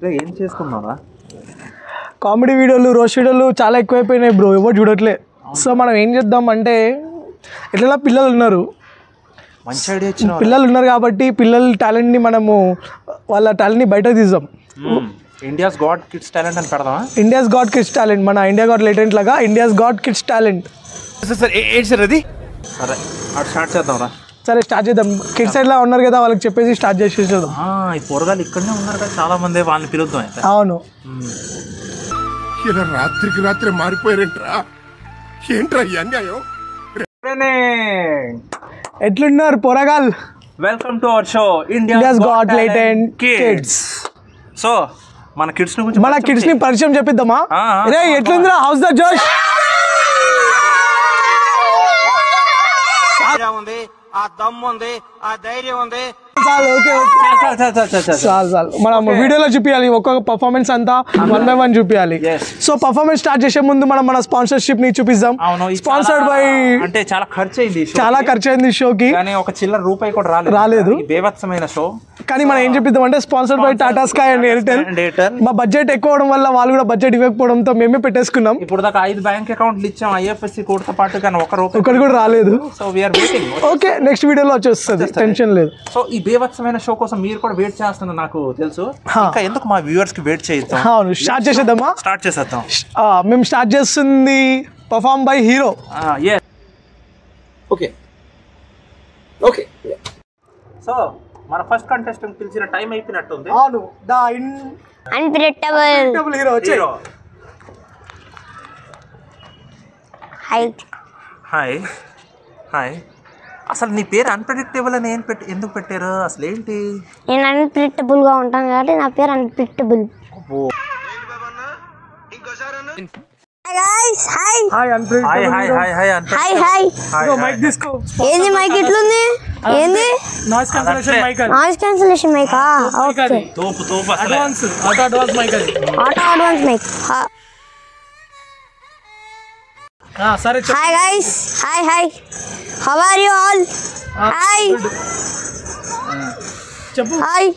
ఏం చేసుకున్నావా? కామెడీ వీడియోలు రోస్ట్ వీడియోలు చాలా ఎక్కువైపోయినాయి బ్రో, ఎవరు చూడట్లే. సో మనం ఏం చేద్దాం అంటే, ఎట్లా పిల్లలు ఉన్నారు, మంచి ఐడియా ఇచ్చిన పిల్లలు ఉన్నారు కాబట్టి పిల్లల టాలెంట్ని మనము వాళ్ళ టాలెంట్ని బయట తీద్దాం. ఇండియాస్ గాడ్ కిడ్స్ టాలెంట్ అని పెడదామా? ఇండియాస్ గాడ్ కిడ్స్ టాలెంట్, మన ఇండియా గాడ్ లేటెంట్ లాగా India's God kids talent. Sir ఏంటి సార్ అది? సరే అటు స్టార్ట్ చేద్దాం రా. సరే స్టార్ట్ చేద్దాం. కిడ్స్ సైడ్లా ఉన్నారు కదా, వాళ్ళకి చెప్పేసి స్టార్ట్ చేసేద్దాం. ఈ పోరగాళ్ళు ఇక్కడనే ఉన్నారు కదా చాలా మంది, వాళ్ళని పిలుద్దాం అయితే. అవును, ఇలా రాత్రికి రాత్రి మారిపోయారంట్రా, ఏంట్రా ఈ అన్యాయం? ఎట్లున్నారు పోరగాల్? Welcome to our show India's got latent kids. So మన కిడ్స్ గురించి, మన కిడ్స్ ని పరిచయం చెప్పిద్దామా? రే ఎట్లుందిరా హౌస్ ద జోష్? ఉంది, ఆ దమ్ము ఉంది, ఆ ధైర్యం ఉంది. మనం వీడియోలో చూపించాలి, ఒక్కొక్క పర్ఫార్మెన్స్ అంతా 1 by 1 చూపించాలి. సో పర్ఫార్మెన్స్ స్టార్ట్ చేసే ముందు మనం మన స్పాన్సర్షిప్ ని చూపిద్దాం. స్పాన్సర్డ్ బై, అంటే చాలా ఖర్చు అయింది షోకి, కానీ ఒక చిల్లర రూపాయి కూడా రాలేదు. బేవత్సమైన షో. కానీ మనం ఏం చెప్పిద్దాం అంటే, sponsored by Tata sky and Airtel. మా బడ్జెట్ ఎక్కువ అవడం వల్ల వాళ్ళు కూడా బడ్జెట్ ఇవ్వకపోవడంతో మేమే పెట్టేసుకున్నాం. ఇప్పుడు దాకా 5 బ్యాంక్ అకౌంట్లు ఇచ్చాం ఐఎఫ్ఎస్సి కోడ్ తో పాటు, కానీ ఒకటి కూడా రాలేదు. So we are waiting. Okay, next వీడియోలో వచ్చేస్తుంది, టెన్షన్ లేదు. సో ఈ బేవత్సమైన షో కోసం మీరు కూడా వెయిట్ చేస్తున్నారు నాకు తెలుసు. ఇంకా ఎందుకు మా వ్యూవర్స్ కి వెయిట్ చేద్దాం. అవును, స్టార్ట్ చేసేద్దామా? స్టార్ట్ చేసేద్దాం. మేము స్టార్ట్ చేస్తుంది perform by hero. Okay okay. So మన ఫస్ట్ కంటెస్టెంట్ పిలిచిన టైం అయిపోయినట్టుంది. అవును, ద అన్ప్రెడిక్టబుల్ హీరో వచ్చారు. Hi hi hi. అసలు నీ పేరు అన్ప్రెడిక్టబుల్ అని ఎందుకు పెట్టారు? అసలు ఏంటి? నేను అన్ప్రెడిక్టబుల్ గా ఉంటాను కాబట్టి నా పేరు అన్ప్రెడిక్టబుల్. మైక్ తీసుకో. ఏంది మైక్ ఇట్లుంది? ఏంది noise cancellation mic? Noise cancellation మైకా? ఓకే, తోపు అడ్వాన్స్ మైక్ అది, ఆటో అడ్వాన్స్ మైక్. సరే. Hi guys, hi, how are you all? Hi చెప్పు. హాయ్,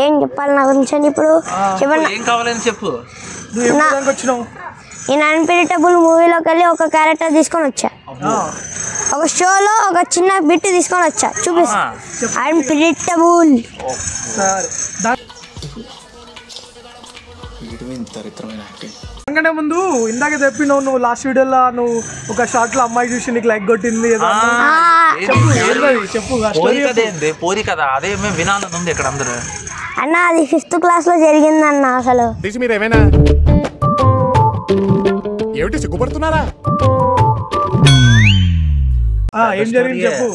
ఏం చెప్పాలి నా గురించి ఇప్పుడు? చెప్పండి. ఏం కావాలని చెప్పు. నేను అన్ప్రెడిక్టబుల్ మూవీలోకి వెళ్ళి ఒక క్యారెక్టర్ తీసుకొని వచ్చా, ఒక షోలో ఒక చిన్న బిట్ తీసుకొని వచ్చా, చూపిస్తా. అన్ప్రెడిక్టబుల్. ఎందుకంటే ముందు ఇందాక చెప్పినావు, నువ్వు లాస్ట్ వీడియోలో నువ్వు ఒక షార్ట్ లో అమ్మాయి చూసి నీకు లైక్ కొట్టింది. పోరి కదా, అదే మేము వినాలని ఉంది ఇక్కడ అందరూ. అన్న అది 5th క్లాస్ లో జరిగింది అన్న. అసలు మీరేమైనా ఏమిటి సిగ్గుపడుతున్నారా? ఏం జరిగింది చెప్పు.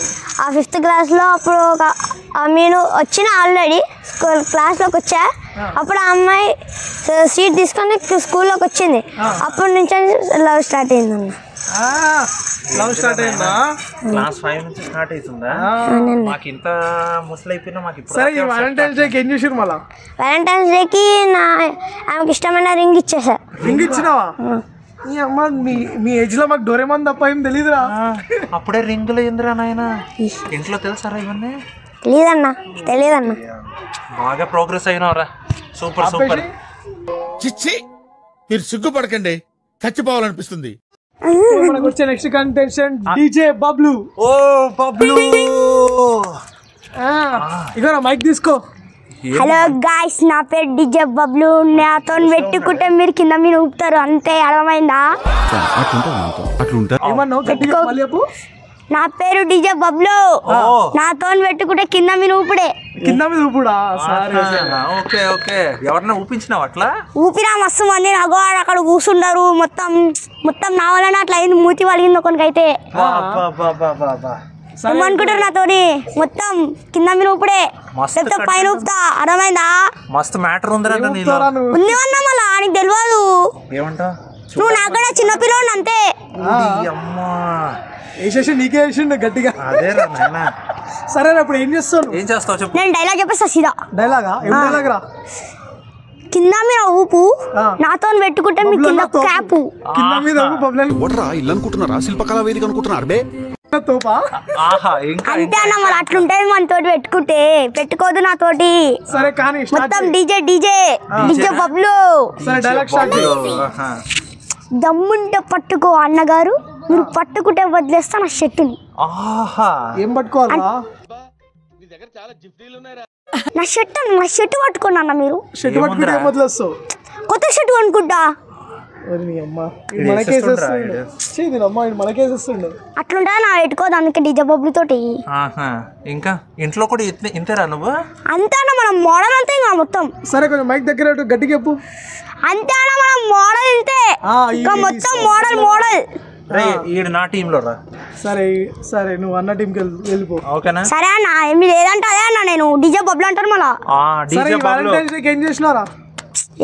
ఆ 5th క్లాస్ లో అప్పుడు ఒక నేను వచ్చిన ఆల్రెడీ క్లాస్లోకి వచ్చా. అప్పుడు ఆ అమ్మాయి సీట్ తీసుకొని స్కూల్లోకి వచ్చింది. అప్పటి నుంచి లవ్ స్టార్ట్ అయిందన్న. లవ్ స్టార్ట్ అయిందా? క్లాస్ 5 నుంచి స్టార్ట్ అవుతుందా? మాకు ఇంత ముసలి అయిపోయినా మాకు ఇప్పుడు. సరే, వ్యాలంటైన్స్ డేకి ఏం చేసారు మళ్ళా? వ్యాలంటైన్స్ డేకి ఆమెకి ఇష్టమైన రింగ్ ఇచ్చేసా. రింగ్ ఇచ్చినావా? నీ అమ్మ, మీ ఏజ్ లో మాకు డోరేమాన్ తప్ప ఏం తెలీదురా. అప్పుడే రింగులు ఏందిరా నాయన? ఇంట్లో తెలుసారా ఇవన్నీ? తెలియదన్నా. బాగా ప్రోగ్రెస్ అయినవరా. సూపర్. చిచ్చి, మీరు సిగ్గుపడకండి, చచ్చిపోవాలనిపిస్తుంది. మనకు వచ్చే నెక్స్ట్ కంటెస్టెంట్ డీజే బబ్లు. ఓ బబ్లు, ఇగో మైక్ తీసుకో. హలో గాయ్స్, నా పేరు డీజే బబ్లు. నాతో పెట్టుకుంటే మీరు కింద మీరు ఊపుతారు, అంతే, అర్థమైందా? నా పేరు డీజే బబ్లు. నాతో పెట్టుకుంటే కింద మీరు ఊపుడే. కింద మీద ఊపుడా? Okay okay. ఎవరన్నా ఊపించినావు అట్లా? ఊపినా మస్తు మంది నాకు అక్కడ కూర్చుంటారు. మొత్తం నా వల్ల అట్లా అయింది, మూతి వలిగింది ఒకరికైతే. ఏమనుకుంటారు నాతోని? మొత్తం కింద మీద ఊపుడే, పైన ఊపుతా, అర్థమైందా? మస్తు మ్యాటర్ ఉంది అన్నా, మళ్ళా నీకు తెలియదు. ఏమంటా? నువ్వు నాకు కూడా చిన్నపిల్లలు అంతే. వేసేసి నీకే వేసిండు గట్టిగా. సరే, ఇప్పుడు ఏం చేస్తావు చెప్పు. నేను డైలాగ్ చెప్పేస్తా సీదా. డైలాగా? ఏం డైలాగ్ రా? కింద మీద ఊపు, నాతో పెట్టుకుంటే మీ కింద క్యాపు. కింద మీద ఊపు. ఇల్లు అనుకుంటున్నారా? శిల్పకళా వేదిక అనుకుంటున్నారు బే? తోపా ఆహా ఇంకా అంతే అన్న మరి అట్లుంటది మనతోటి పెట్టుకోదు నాతోటి. సరే కానీ మొత్తం డీజే బబ్లు. సరే డైలాగ్ స్టార్ట్ చేయి. దమ్ముంటే పట్టుకో అన్నగారు, మీరు పట్టుకుంటే వదిలేస్తా నా షర్టుని. ఆహా ఏం పట్టుకోవాలా? నా షర్టు పట్టుకున్నా మీరు. షర్ట్ పట్టుకుంటే ఏం వదిలేస్తావు? కొత్త షర్టు అనుకుంటా. అట్లుంటా నా పెట్టుకోదు, అందుకే డీజే బబ్లు తోటి. ఇంకా ఇంట్లో కూడా ఇంతేరా నువ్వు? అంతే అన్న మనం మోడల్ అంతే ఇంకా మొత్తం. సరే కొంచెం మైక్ దగ్గర గట్టిగా చెప్పు. అంతే అన్న మనం మోడల్ ఇంతే ఇంకా మొత్తం మోడల్. ఈడు నా టీంలో రా. సరే సరే నువ్వు అన్న టీంకి వెళ్ళిపో. ఓకేనా? సరే అన్న ఏమి లేదంటే అదే అన్న నేను డీజే బబ్లు అంటాను మళ్ళా. సరే వాలంటైన్స్ డేకి ఏం చేసినారా?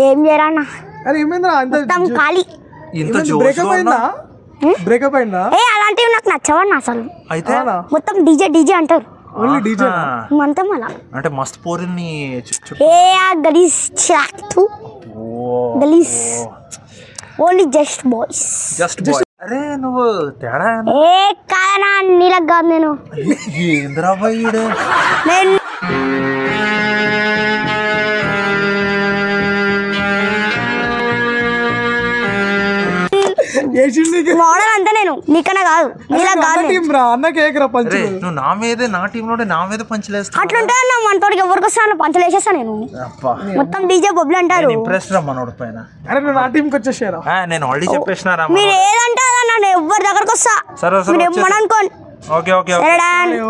ఏం చేయరా అన్న, అరే ఏమైందా మొత్తం ఖాళీ. బ్రేకప్ అయిందా? అలాంటివి నాకు నచ్చవన్న అసలు. అయితే మొత్తం డీజే అంటారు. ఓన్లీ డీజే అంతే మళ్ళా. అంటే మస్తు పోరిని గలీజ్ గలీజ్ ఓన్లీ జస్ట్ బాయ్స్. అరే నువ్వు తేడా కాదనా నీలకు కాదు నేను. ఏంద్రా బాయ్యుడు నేను మోడల్ అంతా నేను నీకన్నా కాదు నీలకు కాదు. అన్నకి ఏకరా పంచు. నువ్వు నా టీంలో నా మీద పంచలేస్తా. అట్లుంటే అన్న మనతోడికి ఎవరికి వస్తా పంచలు వేసేస్తా నేను. మొత్తం డీజే బొబ్బులు అంటారు. ఇంప్రెస్ రా మనోడి పైన. అరే నువ్వు నా టీంకి వచ్చేసారా? నేను ఆల్రెడీ చెప్పేసినారా. మీరు ఏదంటే అదన్నా ఎవరి దగ్గరకు వస్తా. మీరు ఏమని అనుకోండి. Okay okay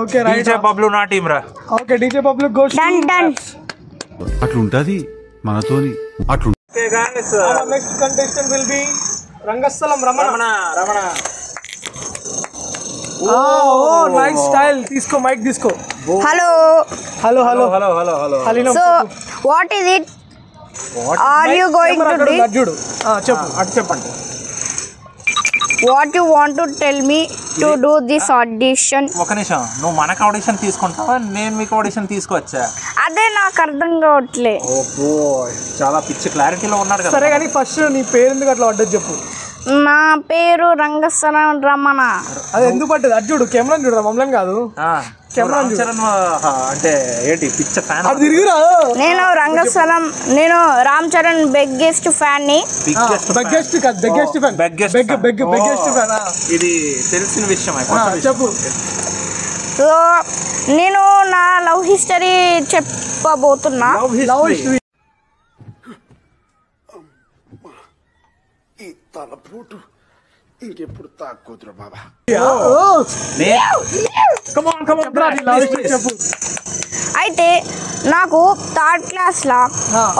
okay DJ Bablu నా టీం రా. Okay DJ Bablu ghost done. అట్లుంటది మనతోని అట్లు. Okay guys next contestant will be Rangasthalam Ramana. Oh nice style. తీసుకో మైక్ తీసుకో. Hello hello hello hello hello hello. So what is it are you going to do? చూడు చెప్పు అటు చెప్పండి. What you want to tell me to do this audition? ఒక నిమిషం, నువ్వు మనకు ఆడిషన్ తీసుకుంటావా నేను మీకు ఆడిషన్ తీసుకొచ్చా? అదే నాకు అర్థం కావట్లే. చాలా పిచ్చి క్లారిటీలో ఉన్నాడు కదా. సరే కానీ ఫస్ట్ నీ పేరు ఎందుకు అట్లా పడ్డది చెప్పు. నా పేరు రంగస్థలం రమణ. అది ఎందుకు పడ్డది? అది చూడు కెమెరా చూడరా మమ్మల్ని కాదు. కెమెరా అంటే ఏంటి పిచ్చ ఫ్యాన్? అది తిరిగిరా. నేను రంగస్థలం నేను రామ్ చరణ్ బిగ్గెస్ట్ ఫ్యాన్ ని. Biggest fan. ఇది తెలిసిన విషయం చెప్పు. సో నేను నా లవ్ హిస్టరీ చెప్పబోతున్నా. Love history. ఈ తలపోటు ఇంకెప్పుడు తాక్కుతురా బాబా. చెప్పు. అయితే నాకు థర్డ్ క్లాస్ లా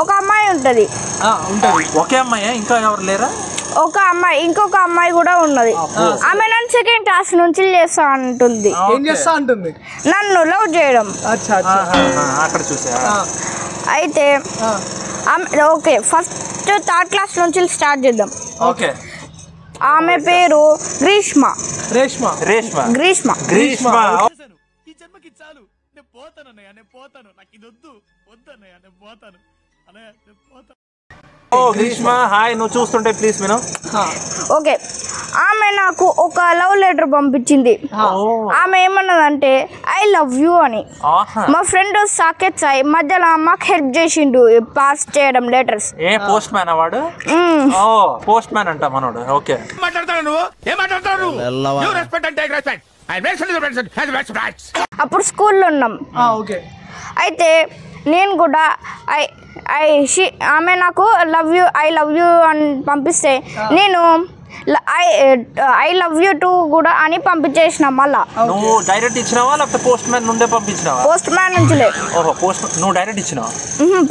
ఒక అమ్మాయి ఉంటది. ఒకే అమ్మాయి ఇంకా ఎవరు లేరా? ఒక అమ్మాయి ఇంకొక అమ్మాయి కూడా ఉన్నది. ఆమె నన్ను సెకండ్ క్లాస్ నుంచి చేస్తా అంటుంది. ఏం చేస్తా అంటుంది? నన్ను లవ్ చేయడం. అక్కడ చూసా. అయితే ఓకే ఫస్ట్ థర్డ్ క్లాస్ నుంచి స్టార్ట్ చేద్దాం. ఓకే. ఆమె పేరు గ్రీష్మ. రేష్మ. రేష్మ. గ్రీష్మ. గ్రీష్మ. ఈ జన్మకి చాలు, నేను పోతానన్నయ్య, నేను పోతాను, నాకు ఇది వద్దు వద్దన్నయ్య, నేను పోతాను అన్నయ్య, నేను పోతాను. ఓ గ్రీష్మ హాయ్, నువ్వు చూస్తుంటే ప్లీజ్ విను. ఓకే ఆమె నాకు ఒక లవ్ లెటర్ పంపించింది. ఆమె ఏమన్నదంటే ఐ లవ్ యూ అని. మా ఫ్రెండ్ సాకేత్ సాయి మధ్యలో మాకు హెల్ప్ చేసిండు పాస్ చేయడం లెటర్స్. ఏ పోస్ట్ మ్యాన్ వాడు? ఓ పోస్ట్ మ్యాన్ అంట మనోడు. ఓకే మాట్లాడతాడు నువ్వు ఏం మాట్లాడతాడు? You respect and take respect. I respect. అప్పుడు స్కూల్లో ఉన్నాం. ఓకే. అయితే నేను కూడా ఆమె నాకు ఐ లవ్ యూ అని పంపిస్తే నేను ఐ లవ్ యూ టూ కూడా అని పంపించేసిన. మళ్ళా నువ్వు డైరెక్ట్ ఇచ్చినావా లేకపోతే పోస్ట్ మ్యాన్ నుండే పంపించినావా? పోస్ట్ మ్యాన్ నుంచి. ఓహో పోస్ట్ నువ్వు డైరెక్ట్ ఇచ్చినావా?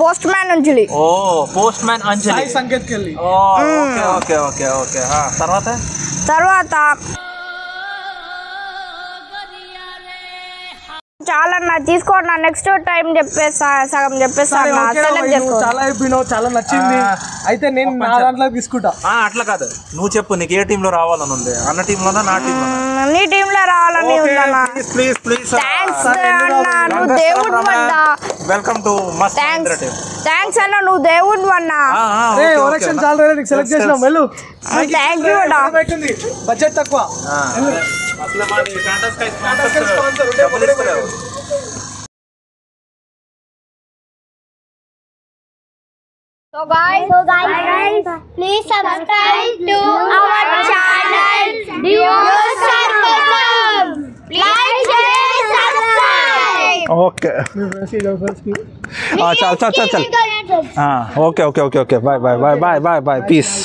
పోస్ట్ మ్యాన్ నుంచి. ఓ పోస్ట్ మ్యాన్ అంజలి సంకేత్ కెళ్ళి. Okay okay okay okay. తర్వాత చాలా నా తీసుకోండి, నెక్స్ట్ టైం చెప్పేస్తా, సగం చెప్పేస్తాను. చాలా అయిపోయినావు, చాలా నచ్చింది. అయితే నేను నా దాంట్లో తీసుకుంటా. అట్లా కాదు, నువ్వు చెప్పు నీకు ఏ టీమ్ లో రావాలని ఉంది? అన్న టీమ్ లోనా నా టీమ్ లోనా? నీ టీమ్ లో రావాలని ఉందన్నా. Please please. థ్యాంక్స్ అన్న, నువ్వు దేవుడు అన్నా. వెల్కమ్ టు మస్త్ మహేంద్ర టీమ్. థ్యాంక్స్ అన్న, నువ్వు దేవుడు అన్నా. ఓరక్షన్ చాలా నీకు సెలెక్ట్ చేసినాం. వెళ్ళు. థ్యాంక్ యూ అన్న. బడ్జెట్ తక్కువ. అసలు మాది టాటా స్కై స్పాన్సర్ డబ్బులు ఇస్తలేవు. So guys, please subscribe to our channel. Like, share, subscribe. Okay చల్ okay bye bye bye bye bye bye piece.